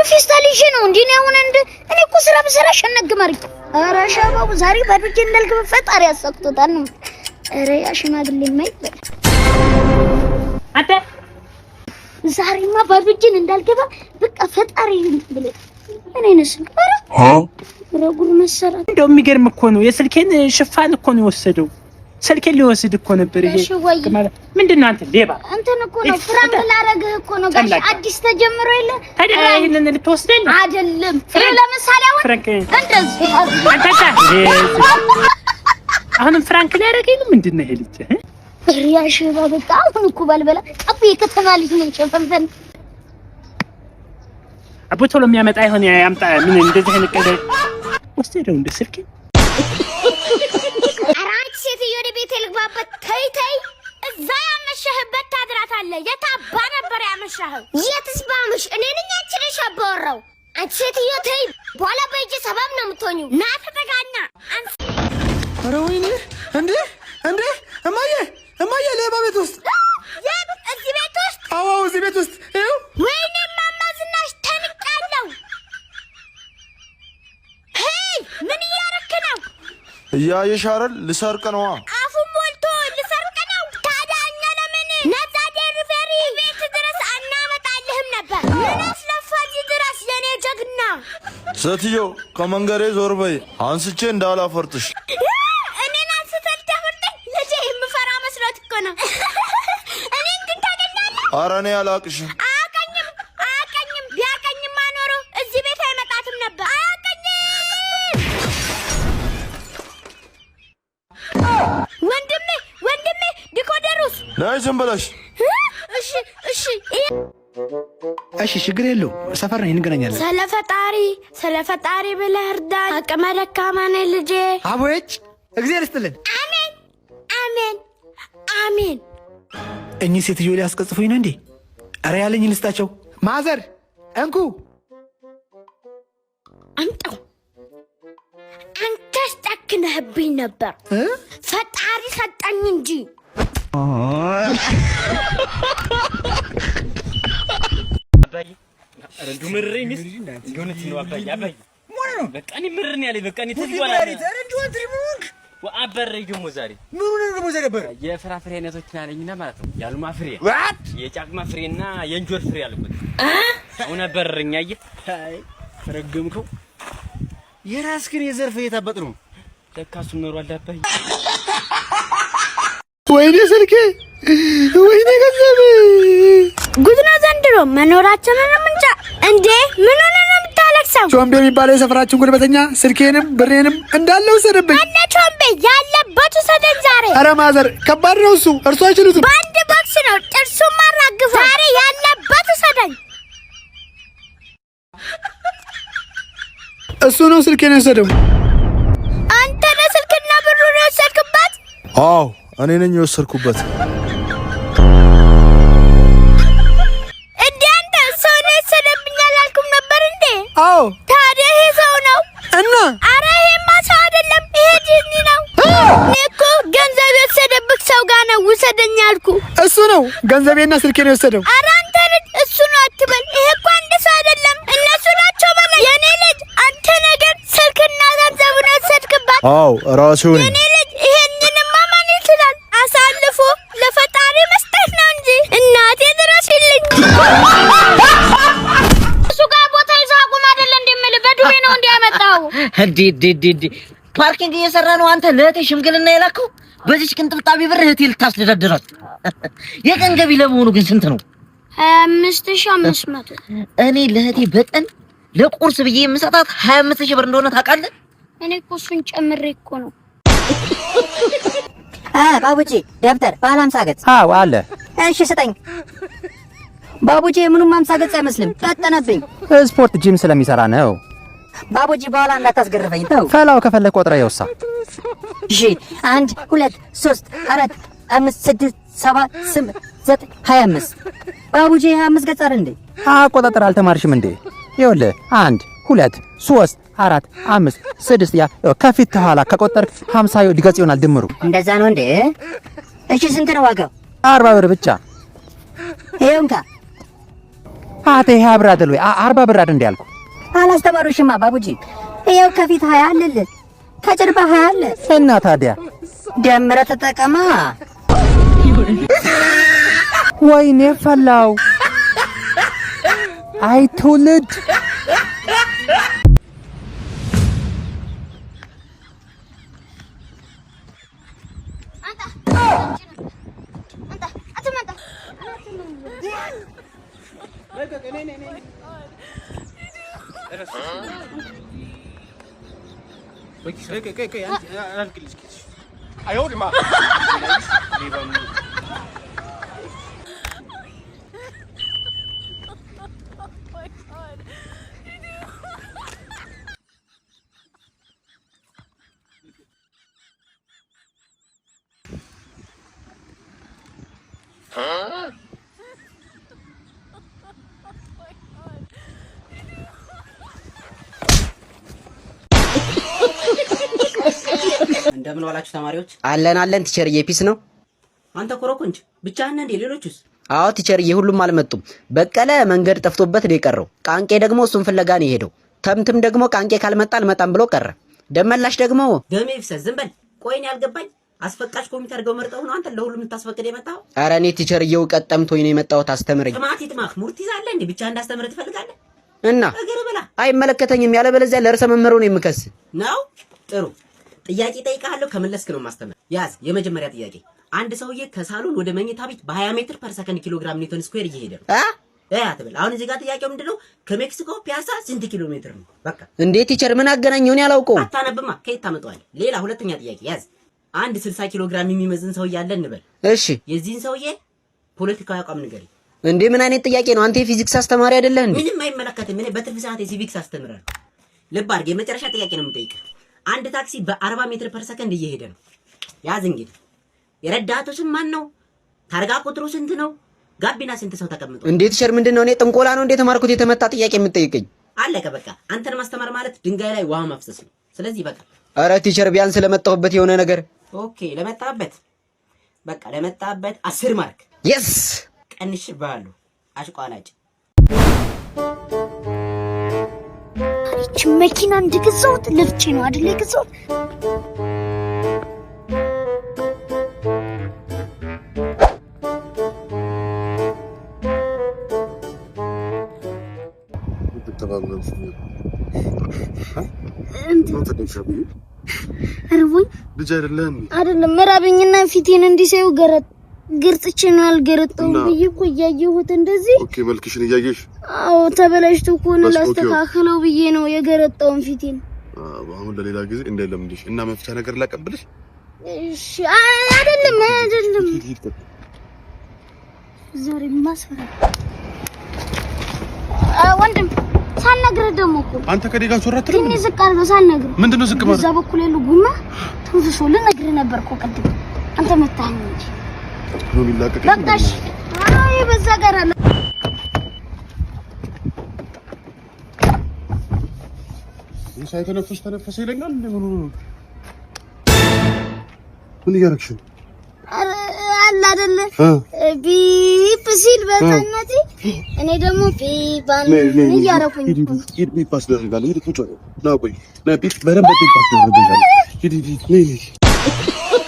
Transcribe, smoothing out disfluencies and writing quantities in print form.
ፌስታል ይዤ ነው እንዴ ነው አሁን እንደ እኔ እኮ ስራ በሰራ ሸነግማሪ ኧረ ሻባው ዛሬ ባዶቼ እንዳልገባ ፈጣሪ ያሳክቶታል ነው ኧረ ያሽማግሌ ማይበል አንተ ዛሬማ ባዶቼን እንዳልገባ በቃ ፈጣሪ ብለ እኔ ነሽ ረጉር መሰራት እንደው የሚገርም እኮ ነው የስልኬን ሽፋን እኮ ነው የወሰደው ስልኬን ሊወስድ እኮ ነበር ይሄ ምንድነው አንተ ሌባ አንተን እኮ ነው ፍራንክ ላረግህ እኮ ነው ጋሽ አዲስ ተጀምሮ የለ ታዲያ ይሄንን ልትወስደኝ አይደለም ለምሳሌ አሁን እንደዚህ አሁንም ፍራንክ ላረገኝ ምንድነው ይሄ ልጅ ሪያሽ ባበቃ አሁን እኮ ባልበላ አብ የከተማ ልጅ ነኝ ሸፈንፈን አቦ ቶሎ የሚያመጣ ይሆን ያምጣ ምን እንደዚህ አይነቀደ ወስደው እንደ ስልኬ አራንቺ ሴትዮ ወደ ቤት ልግባበት ተይ እዛ ያመሸህበት ታድራታለህ የታባ ነበር ያመሸኸው የትስ ባምሽ እኔ ነኝ አንቺ ነሽ አባወራው አንቺ ሴትዮ ተይ በኋላ በእጅ ሰበብ ነው የምትሆኚው ና ተጠጋና ኧረ ወይኔ እንዴ እማዬ ሌባ ቤት ውስጥ እዚህ ቤት ውስጥ አዎ እዚህ ቤት ውስጥ ይኸው ወይኔ ማማ ዝናሽ ተንቃለሁ ሄይ ምን እያረክ ነው እያየሽ አይደል ልሰርቅ ነው አፉን ሞልቶ ልሰርቅ ነው ታዲያ እኛ ለምን ነፃ ዴሊቨሪ ቤት ድረስ አናመጣልህም ነበር ምን አስለፋኝ ድረስ የኔ ጀግና ሴትዮ ከመንገሬ ዞር በይ አንስቼ እንዳላፈርጥሽ እኔን አንስተህ ታፈርጠኝ ልጄ የምፈራ መስሎት እኮ ነው እኔን ግን ታገኛለህ ኧረ እኔ አላቅሽም አያቀኝም ቢያቀኝማ ኖሮ እዚህ ቤት አይመጣትም ነበር ወንድሜ ዲኮደሩስ ነይ ዝም ብለሽ እሺ ችግር የለውም ሰፈር ነኝ እንገናኛለን ስለፈጣሪ ብለህ እርዳኝ አቅመ ደካማ ነኝ ልጄ አቦዬ እግዚአብሔር ይስጥልን አሜን እኚህ ሴትዮ ሊያስቀጽፉኝ ነው እንዴ ኧረ ያለኝ ልስጣቸው ማዘር እንኩ አምጣው አንተስ ጨክነህብኝ ነበር ፈጣሪ ሰጠኝ እንጂ አባዬ አረንዱ ምርሬ ሚስ የሆነች ነው አባዬ ሞራ ነው በቃ እኔ ምርር ያለኝ በቃ እኔ ተዝዋላ አረንዱ አንትሪሙክ ወአበረይ ደግሞ ዛሬ ምን ሆነ ደግሞ ዛሬ ነበር የፍራፍሬ አይነቶችን አለኝና ማለት ነው ያሉማ ፍሬ የጫቅማ ፍሬና የእንጆር ፍሬ አለበት አሁን አበረኝ አየ አይ ረገምከው የራስክን የዘርፈ የታበጥ ነው ለካሱ ኖሯል አባዬ ወይኔ ስልኬ ወይኔ ገንዘብ ጉድ ነው ዘንድሮ መኖራችንን እንጃ እንዴ ምን ሆነ ነው የምታለቅሰው ቾምቤ የሚባለው የሰፈራችን ጉልበተኛ ስልኬንም ብሬንም እንዳለ ወሰደብኝ እነ ቾምቤ ያለበት ወሰደን ዛሬ ኧረ ማዘር ከባድ ነው እርሱ አይችሉትም በአንድ ቦክስ ነው ጥርሱን ማራግፈው ዛሬ ያለበት ወሰደኝ እሱ ነው ስልኬን የወሰደው አንተ ነህ ስልክና ብሩን የወሰድክበት አዎ እኔ ነኝ የወሰድኩበት እንዴ አንተ ሰው ነው የወሰደብኝ አላልኩም ነበር እንዴ አዎ ታዲያ ይሄ ሰው ነው እና ኧረ ይሄማ ሰው አይደለም ይሄ ጂኒ ነው እኔ እኮ ገንዘብ የወሰደብህ ሰው ጋር ነው ውሰደኝ ያልኩ እሱ ነው ገንዘቤና ስልኬን የወሰደው ኧረ አንተ ልጅ እሱ ነው አትበል ይሄ እኮ አንድ ሰው አይደለም እነሱ ናቸው በላይ የኔ ልጅ አንተ ነገር ስልክና ገንዘቡን የወሰድክባት አዎ ራሴው ነኝ የኔ ልጅ ይሄንንማ ማን ይችላል አሳልፎ ለፈጣሪ መስጠት ነው እንጂ እናቴ ድረሽልኝ እሱ ጋር ቦታ ይዛቁም አይደል እንደምል በዱቤ ነው እንዲያመጣው እንዴ ፓርኪንግ እየሰራ ነው አንተ ለእህቴ ሽምግልና የላከው በዚህ ቅንጥብጣቢ ብር እህቴ ልታስደዳድራት የቀን ገቢ ለመሆኑ ግን ስንት ነው 5500 እኔ ለእህቴ በቀን ለቁርስ ብዬ የምሰጣት 25000 ብር እንደሆነ ታውቃለህ እኔ እኮ እሱን ጨምሬ እኮ ነው ባቡጂ ደብተር ባለ 50 ገጽ አዎ አለ እሺ ስጠኝ ባቡጂ ምኑም 50 ገጽ አይመስልም ቀጠነብኝ ስፖርት ጂም ስለሚሰራ ነው ባቡጂ በኋላ እንዳታስገርፈኝ ተው ፈላው ከፈለክ ቆጥራ ይወሳ እሺ 1 2 3 4 5 6 7 8 9 25 ባቡጂ 25 ገጽ አይደል እንዴ አቆጣጠር አልተማርሽም እንዴ ይኸውልህ 1 2 3 4 5 6 ያ ከፊት ተኋላ ከቆጠርክ 50 ገጽ ይሆናል ድምሩ እንደዛ ነው እንዴ እሺ ስንት ነው ዋጋው 40 ብር ብቻ ይሄንካ አተ ይሄ አብር አይደል ወይ 40 ብር አይደል እንዲያልኩ አላስተማሩሽማ ባቡጂ። ይኸው ከፊት 20 አለልህ ከጀርባ 20 አለ እና ታዲያ ደምረህ ተጠቀማ። ወይኔ ፈላው አይ ትውልድ እንደምን ዋላችሁ ተማሪዎች? አለን ቲቸርዬ ፒስ ነው። አንተ ኮረኮንች ብቻህን እንዴ? ሌሎቹስ? አዎ ቲቸርዬ ሁሉም አልመጡም። በቀለ መንገድ ጠፍቶበት ነው የቀረው። ቃንቄ ደግሞ እሱን ፍለጋ ነው የሄደው። ተምትም ደግሞ ቃንቄ ካልመጣ አልመጣም ብሎ ቀረ። ደመላሽ ደግሞ ደሜ ይፍሰስ። ዝም በል። ቆይን ያልገባኝ አስፈቃሽ ኮሚቴ አድርገው መርጠው ነው አንተ ለሁሉም የምታስፈቅድ የመጣው? ኧረ እኔ ቲቸርዬው ቀጠምቶኝ ነው የመጣሁት። አስተምረኝ። ጥማት ይጥማህ። ሙርት ይዛለህ እንዴ? ብቻ እንዳስተምር ትፈልጋለህ? እና እግር ብላ። አይመለከተኝም። ያለበለዚያ ለርዕሰ መምህሩ ነው የምከስ ነው። ጥሩ ጥያቄ ጠይቃለሁ። ከመለስክ ነው ማስተምር። ያዝ። የመጀመሪያ ጥያቄ አንድ ሰውዬ ከሳሎን ወደ መኝታ ቤት በ20 ሜትር ፐር ሰከንድ ኪሎግራም ኒውተን ስኩዌር እየሄደ ነው። አትበል። አሁን እዚህ ጋር ጥያቄው ምንድነው? ከሜክሲኮ ፒያሳ ስንት ኪሎ ሜትር ነው? በቃ እንዴት ቲቸር ምን አገናኘው? እኔ አላውቀውም። አታነብማ። ከየት ታመጣዋለህ? ሌላ ሁለተኛ ጥያቄ ያዝ። አንድ 60 ኪሎ ግራም የሚመዝን ሰውዬ አለ እንበል። እሺ የዚህን ሰውዬ ፖለቲካዊ አቋም ንገረኝ። እንዴ ምን አይነት ጥያቄ ነው? አንተ የፊዚክስ አስተማሪ አይደለህ እንዴ? ምንም አይመለከትም። እኔ በትርፍ ሰዓት የሲቪክስ አስተምራለሁ። ልብ አድርግ። የመጨረሻ ጥያቄ ነው የምጠይቅህ። አንድ ታክሲ በ40 ሜትር ፐር ሰከንድ እየሄደ ነው። ያዝ እንግዲህ። የረዳቱ ስም ማን ነው? ታርጋ ቁጥሩ ስንት ነው? ጋቢና ስንት ሰው ተቀምጧል? እንዴ ቲቸር ምንድነው? እኔ ጥንቆላ ነው እንዴ ተማርኩት? የተመታ ጥያቄ የምትጠይቀኝ? አለቀ በቃ። አንተን ማስተማር ማለት ድንጋይ ላይ ውሃ ማፍሰስ ነው። ስለዚህ በቃ። ኧረ ቲቸር ቢያንስ ለመጣሁበት የሆነ ነገር። ኦኬ ለመጣበት በቃ ለመጣበት 10 ማርክ የስ ቀንሽ ባሉ አሽቋላጭ። እቺ መኪና እንድገዛውት ልፍጭ ነው አይደል የገዛውት? እርቦኝ ልጅ አይደለም መራበኝና ፊቴን እንዲሰው ገርጥቼ ነው አልገረጠውም ብዬ እኮ እያየሁት እንደዚህ። ኦኬ መልክሽን እያየሽ? አዎ ተበላሽቶ እኮ ነው ላስተካክለው ብዬ ነው የገረጣውን ፊቴን። አሁን ለሌላ ጊዜ እንዳይለምድሽ እና መፍቻ ነገር ላቀብልሽ። እሺ አይደለም ዛሬ ማስፈራ ወንድም ሳልነግርህ ደግሞ እኮ አንተ ከዴጋ ሶራትልም ትንሽ ዝቅ አድርገው ሳልነግርህ። ምንድነው ዝቅ ማለት? እዛ በኩል ያለው ጉማ ትንሽ ልነግርህ ነበር እኮ ቅድም አንተ መታኸኝ እንጂ ነው ሊላቀቅ። በቃሽ። አይ በዛ ጋር አለ ተነፈሰ ይለኛል። ምን እያደረግሽ ነው? አለ አይደለ ቢፕ ሲል በተነቲ እኔ ደግሞ ቢባል እያደረኩኝ ሂድ ቢፕ አስደርጋለሁ። ሂድ ቁጭ ነው ቆይ ና ቢፕ በደንብ ቢፕ አስደርጋለሁ። ሂድ